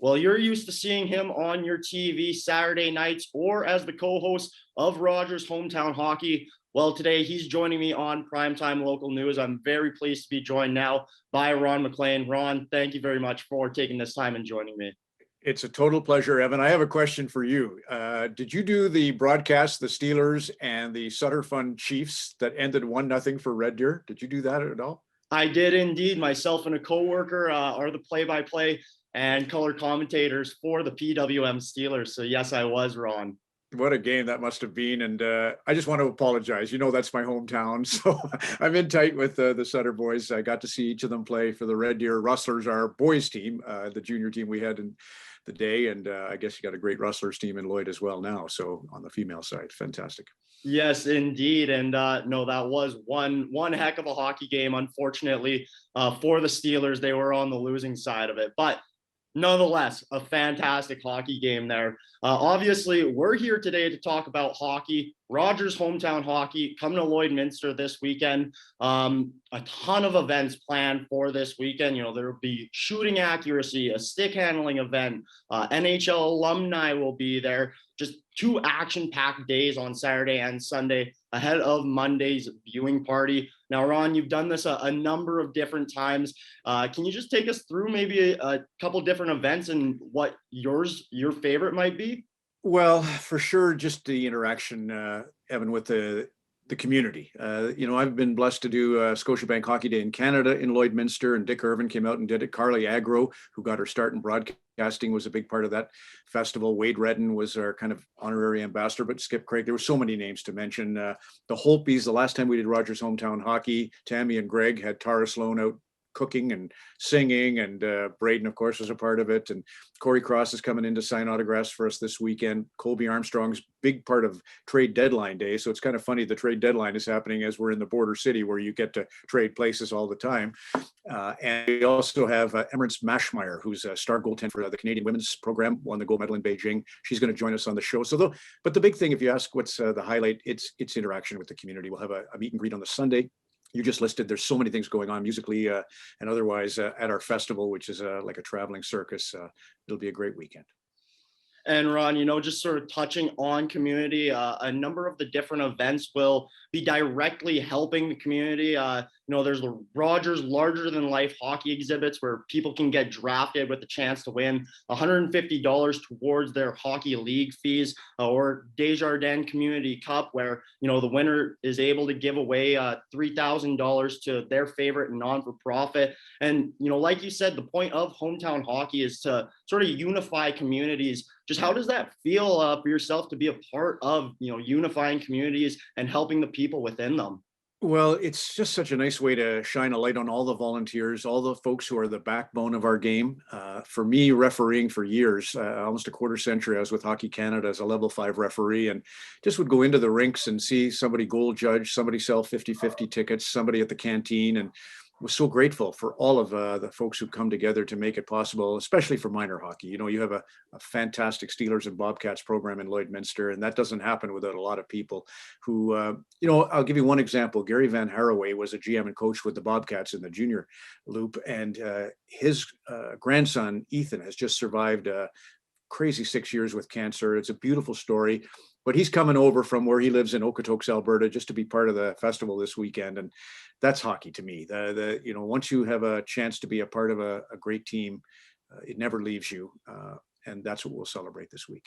Well, you're used to seeing him on your TV Saturday nights or as the co-host of Rogers Hometown Hockey. Well, today he's joining me on Primetime Local News. I'm very pleased to be joined now by Ron MacLean. Ron, thank you very much for taking this time and joining me. It's a total pleasure, Evan. I have a question for you. Did you do the broadcast, the Steelers and the Sutter Fund Chiefs that ended 1-0 for Red Deer? Did you do that at all? I did indeed. Myself and a coworker are the play-by-play and color commentators for the PWM Steelers. So yes, I was, Ron. What a game that must have been. And I just want to apologize. You know, that's my hometown. So I'm in tight with the Sutter boys. I got to see each of them play for the Red Deer Rustlers, our boys team, the junior team we had in the day. And I guess you got a great Rustlers team in Lloyd as well now. So on the female side, fantastic. Yes, indeed. And no, that was one heck of a hockey game. Unfortunately, for the Steelers, they were on the losing side of it. But nonetheless, a fantastic hockey game there. Obviously, we're here today to talk about hockey, Rogers Hometown Hockey, coming to Lloydminster this weekend. A ton of events planned for this weekend. You know, there will be shooting accuracy, a stick handling event, NHL alumni will be there. Just two action-packed days on Saturday and Sunday ahead of Monday's viewing party. Now, Ron, you've done this a number of different times. Can you just take us through maybe a couple different events and what your favorite might be? Well, for sure, just the interaction, Evan, with the community. You know, I've been blessed to do Scotiabank Hockey Day in Canada in Lloydminster, and Dick Irvin came out and did it. Carly Agro, who got her start in broadcasting, was a big part of that festival. Wade Redden was our kind of honorary ambassador, but Skip Craig, there were so many names to mention. The Holtbys, the last time we did Rogers Hometown Hockey, Tammy and Greg had Tara Sloan out cooking and singing, and Braden, of course, was a part of it. And Corey Cross is coming in to sign autographs for us this weekend. Colby Armstrong's big part of trade deadline day. So it's kind of funny the trade deadline is happening as we're in the border city where you get to trade places all the time. And we also have Emirates Mashmeyer, who's a star goaltender for the Canadian women's program, won the gold medal in Beijing. She's going to join us on the show. So but the big thing, if you ask what's the highlight, it's interaction with the community. We'll have a meet and greet on the Sunday. You just listed, there's so many things going on musically and otherwise at our festival, which is like a traveling circus. It'll be a great weekend. And Ron, you know, just sort of touching on community, a number of the different events will be directly helping the community. You know, there's the Rogers larger than life hockey exhibits where people can get drafted with a chance to win $150 towards their hockey league fees, or Desjardins Community Cup, where, you know, the winner is able to give away $3,000 to their favorite non-for-profit. And, you know, like you said, the point of hometown hockey is to sort of unify communities. Just how does that feel for yourself to be a part of, you know, unifying communities and helping the people within them? Well, it's just such a nice way to shine a light on all the volunteers, all the folks who are the backbone of our game. For me, refereeing for years, almost a quarter century, I was with Hockey Canada as a level 5 referee, and just would go into the rinks and see somebody goal judge, somebody sell 50-50 tickets, somebody at the canteen, and was so grateful for all of the folks who come together to make it possible, especially for minor hockey. You know, you have a fantastic Steelers and Bobcats program in Lloydminster, and that doesn't happen without a lot of people who, you know, I'll give you one example. Gary Van Haraway was a GM and coach with the Bobcats in the junior loop, and his grandson, Ethan, has just survived crazy 6 years with cancer. It's a beautiful story. But he's coming over from where he lives in Okotoks, Alberta, just to be part of the festival this weekend. And that's hockey to me. You know, once you have a chance to be a part of a great team, it never leaves you. And that's what we'll celebrate this week.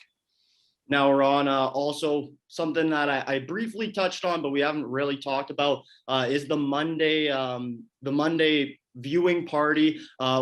Now, Ron, also something that I briefly touched on, but we haven't really talked about, is the Monday viewing party,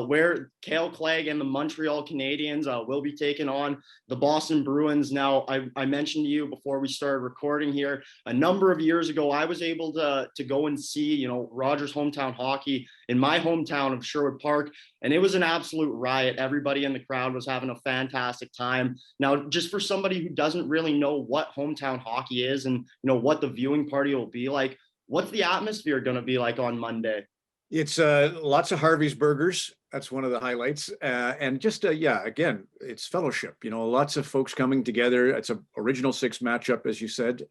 where Cale Clegg and the Montreal Canadiens will be taking on the Boston Bruins. Now, I mentioned to you before we started recording here, a number of years ago, I was able to go and see, you know, Rogers Hometown Hockey in my hometown of Sherwood Park, and it was an absolute riot. Everybody in the crowd was having a fantastic time. Now, just for somebody who doesn't really know what hometown hockey is and, you know, what the viewing party will be like, what's the atmosphere going to be like on Monday? It's lots of Harvey's burgers. That's one of the highlights. And just, yeah, again, it's fellowship, you know, lots of folks coming together. It's a original 6 matchup, as you said.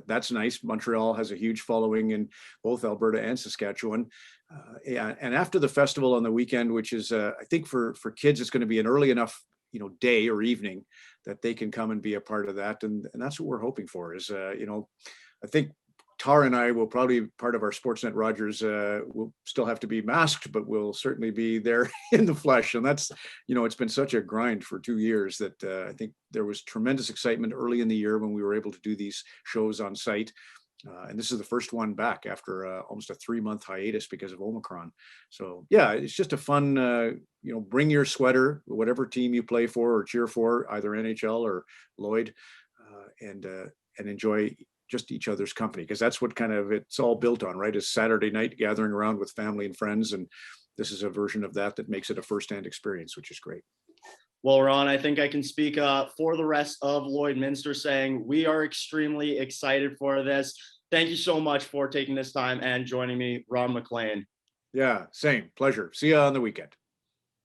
That's nice. Montreal has a huge following in both Alberta and Saskatchewan. Yeah, and after the festival on the weekend, which is, I think for kids, it's going to be an early enough day or evening, that they can come and be a part of that. And that's what we're hoping for is, I think Tar and I will probably, part of our Sportsnet Rogers will still have to be masked, but we'll certainly be there in the flesh. And that's, it's been such a grind for 2 years that I think there was tremendous excitement early in the year when we were able to do these shows on site. And this is the first one back after almost a 3-month hiatus because of Omicron. So yeah, it's just a fun, bring your sweater, whatever team you play for or cheer for, either NHL or Lloyd, and enjoy just each other's company, because that's what kind of it's all built on, right? Is Saturday night gathering around with family and friends. And this is a version of that makes it a firsthand experience, which is great. Well, Ron, I think I can speak for the rest of Lloydminster saying we are extremely excited for this. Thank you so much for taking this time and joining me, Ron MacLean. Yeah, same pleasure. See you on the weekend.